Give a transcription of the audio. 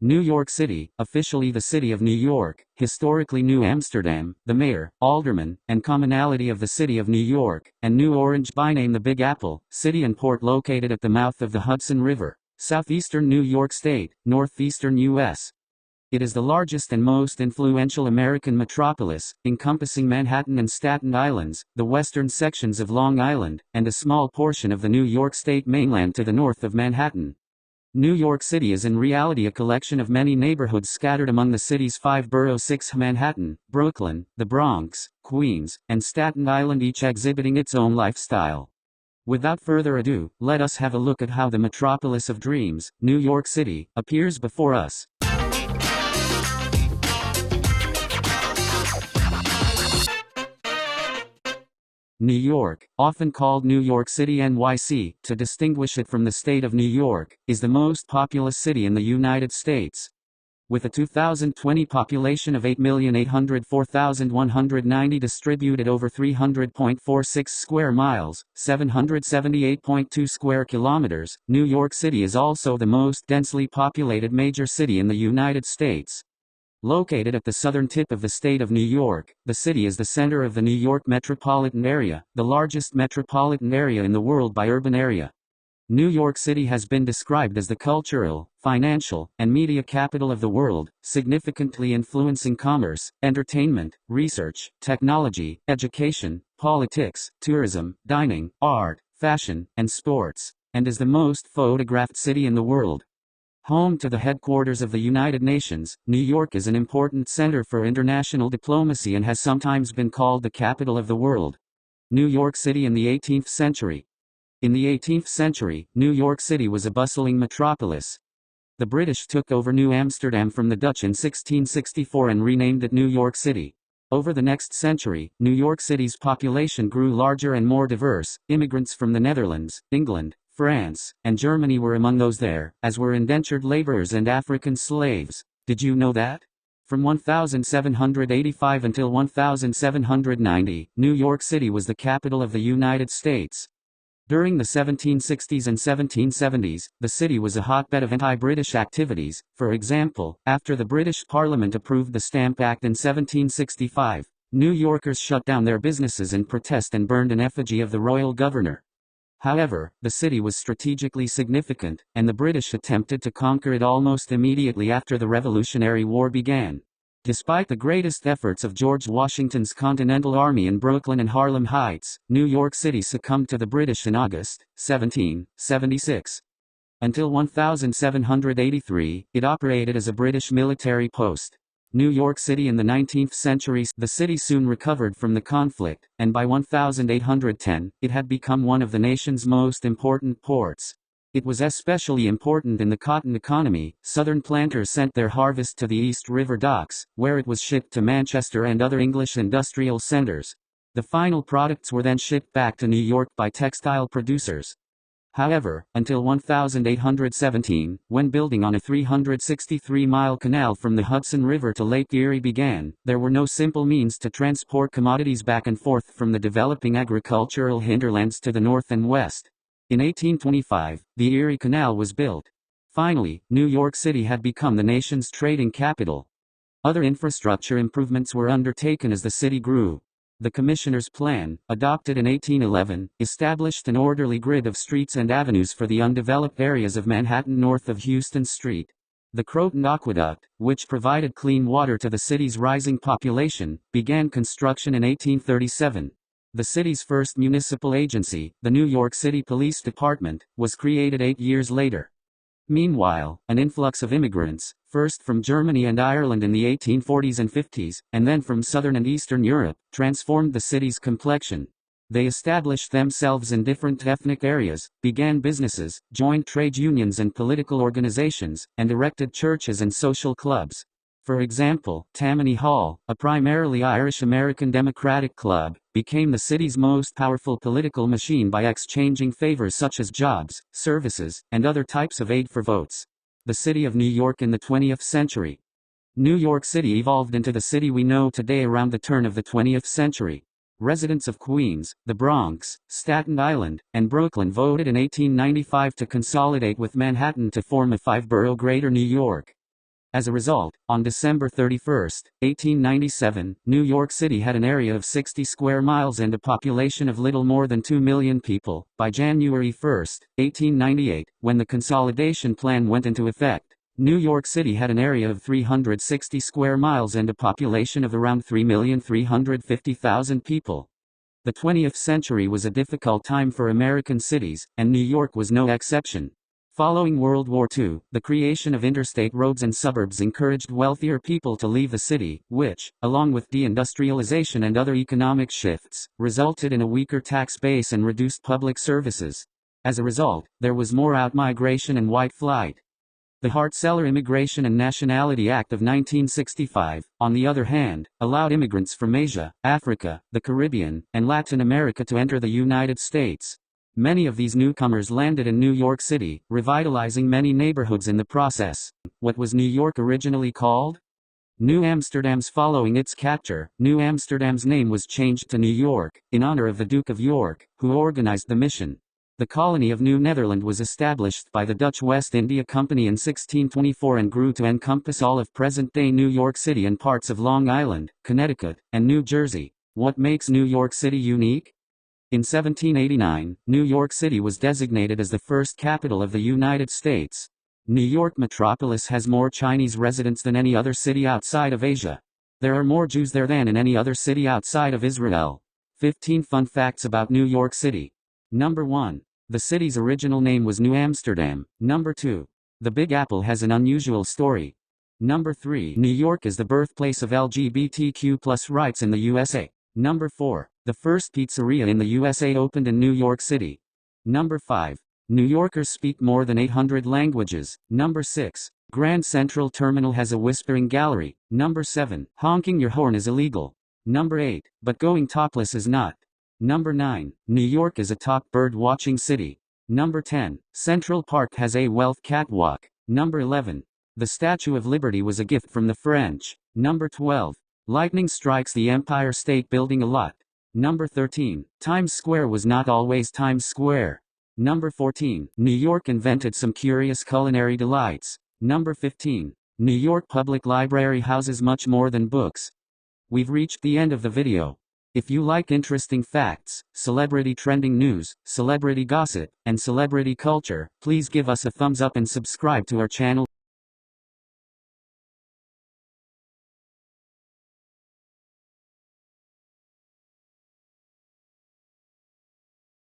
New York City, officially the City of New York, historically New Amsterdam, the mayor, alderman, and commonality of the City of New York, and New Orange by name the Big Apple, city and port located at the mouth of the Hudson River, southeastern New York State, northeastern U.S. It is the largest and most influential American metropolis, encompassing Manhattan and Staten Islands, the western sections of Long Island, and a small portion of the New York State mainland to the north of Manhattan. New York City is in reality a collection of many neighborhoods scattered among the city's 5 boroughs: Manhattan, Brooklyn, the Bronx, Queens, and Staten Island, each exhibiting its own lifestyle. Without further ado, let us have a look at how the metropolis of dreams, New York City, appears before us. New York, often called New York City NYC, to distinguish it from the state of New York, is the most populous city in the United States. With a 2020 population of 8,804,190 distributed over 300.46 square miles, 778.2 square kilometers, New York City is also the most densely populated major city in the United States. Located at the southern tip of the state of New York, the city is the center of the New York metropolitan area, the largest metropolitan area in the world by urban area. New York City has been described as the cultural, financial, and media capital of the world, significantly influencing commerce, entertainment, research, technology, education, politics, tourism, dining, art, fashion, and sports, and is the most photographed city in the world. Home to the headquarters of the United Nations, New York is an important center for international diplomacy and has sometimes been called the capital of the world. New York City in the 18th century. In the 18th century, New York City was a bustling metropolis. The British took over New Amsterdam from the Dutch in 1664 and renamed it New York City. Over the next century, New York City's population grew larger and more diverse. Immigrants from the Netherlands, England, France, and Germany were among those there, as were indentured laborers and African slaves. Did you know that? From 1785 until 1790, New York City was the capital of the United States. During the 1760s and 1770s, the city was a hotbed of anti-British activities. For example, after the British Parliament approved the Stamp Act in 1765, New Yorkers shut down their businesses in protest and burned an effigy of the royal governor. However, the city was strategically significant, and the British attempted to conquer it almost immediately after the Revolutionary War began. Despite the greatest efforts of George Washington's Continental Army in Brooklyn and Harlem Heights, New York City succumbed to the British in August 1776. Until 1783, it operated as a British military post. New York City in the 19th century. The city soon recovered from the conflict, and by 1810, it had become one of the nation's most important ports. It was especially important in the cotton economy. Southern planters sent their harvest to the East River docks, where it was shipped to Manchester and other English industrial centers. The final products were then shipped back to New York by textile producers. However, until 1817, when building on a 363-mile canal from the Hudson River to Lake Erie began, there were no simple means to transport commodities back and forth from the developing agricultural hinterlands to the north and west. In 1825, the Erie Canal was built. Finally, New York City had become the nation's trading capital. Other infrastructure improvements were undertaken as the city grew. The Commissioner's Plan, adopted in 1811, established an orderly grid of streets and avenues for the undeveloped areas of Manhattan north of Houston Street. The Croton Aqueduct, which provided clean water to the city's rising population, began construction in 1837. The city's first municipal agency, the New York City Police Department, was created 8 years later. Meanwhile, an influx of immigrants, first from Germany and Ireland in the 1840s and 50s, and then from Southern and Eastern Europe, transformed the city's complexion. They established themselves in different ethnic areas, began businesses, joined trade unions and political organizations, and erected churches and social clubs. For example, Tammany Hall, a primarily Irish-American Democratic club, became the city's most powerful political machine by exchanging favors such as jobs, services, and other types of aid for votes. The city of New York in the 20th century. New York City evolved into the city we know today around the turn of the 20th century. Residents of Queens, the Bronx, Staten Island, and Brooklyn voted in 1895 to consolidate with Manhattan to form a 5-borough Greater New York. As a result, on December 31, 1897, New York City had an area of 60 square miles and a population of little more than 2 million people. By January 1, 1898, when the consolidation plan went into effect, New York City had an area of 360 square miles and a population of around 3,350,000 people. The 20th century was a difficult time for American cities, and New York was no exception. Following World War II, the creation of interstate roads and suburbs encouraged wealthier people to leave the city, which, along with deindustrialization and other economic shifts, resulted in a weaker tax base and reduced public services. As a result, there was more outmigration and white flight. The Hart-Celler Immigration and Nationality Act of 1965, on the other hand, allowed immigrants from Asia, Africa, the Caribbean, and Latin America to enter the United States. Many of these newcomers landed in New York City, revitalizing many neighborhoods in the process. What was New York originally called? New Amsterdam's following its capture, New Amsterdam's name was changed to New York, in honor of the Duke of York, who organized the mission. The colony of New Netherland was established by the Dutch West India Company in 1624 and grew to encompass all of present-day New York City and parts of Long Island, Connecticut, and New Jersey. What makes New York City unique? In 1789, New York City was designated as the first capital of the United States. New York metropolis has more Chinese residents than any other city outside of Asia. There are more Jews there than in any other city outside of Israel. 15 fun facts about New York City. Number 1. The city's original name was New Amsterdam. Number 2. The Big Apple has an unusual story. Number 3. New York is the birthplace of LGBTQ+ rights in the USA. Number 4. The first pizzeria in the USA opened in New York City. Number 5. New Yorkers speak more than 800 languages. Number 6. Grand Central Terminal has a whispering gallery. Number 7. Honking your horn is illegal. Number 8. But going topless is not. Number 9. New York is a top bird-watching city. Number 10. Central Park has a wealth catwalk. Number 11. The Statue of Liberty was a gift from the French. Number 12. Lightning strikes the Empire State Building a lot. Number 13. Times Square was not always Times Square. Number 14. New York invented some curious culinary delights. Number 15. New York Public Library houses much more than books. We've reached the end of the video. If you like interesting facts, celebrity trending news, celebrity gossip, and celebrity culture, please give us a thumbs up and subscribe to our channel.